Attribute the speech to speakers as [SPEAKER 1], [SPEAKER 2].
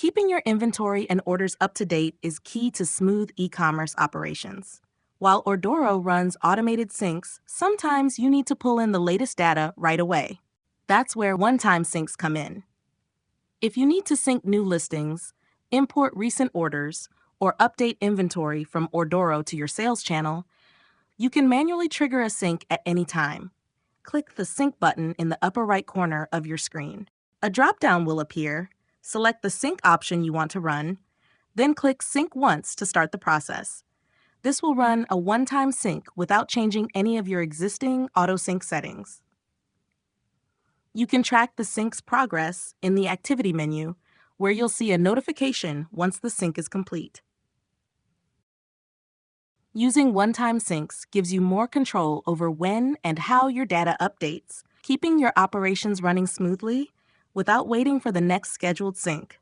[SPEAKER 1] Keeping your inventory and orders up to date is key to smooth e-commerce operations. While Ordoro runs automated syncs, sometimes you need to pull in the latest data right away. That's where one-time syncs come in. If you need to sync new listings, import recent orders, or update inventory from Ordoro to your sales channel, you can manually trigger a sync at any time. Click the Sync button in the upper right corner of your screen. A drop-down will appear. Select the sync option you want to run, then click Sync Once to start the process. This will run a one-time sync without changing any of your existing auto-sync settings. You can track the sync's progress in the Activity menu, where you'll see a notification once the sync is complete. Using one-time syncs gives you more control over when and how your data updates, keeping your operations running smoothly without waiting for the next scheduled sync.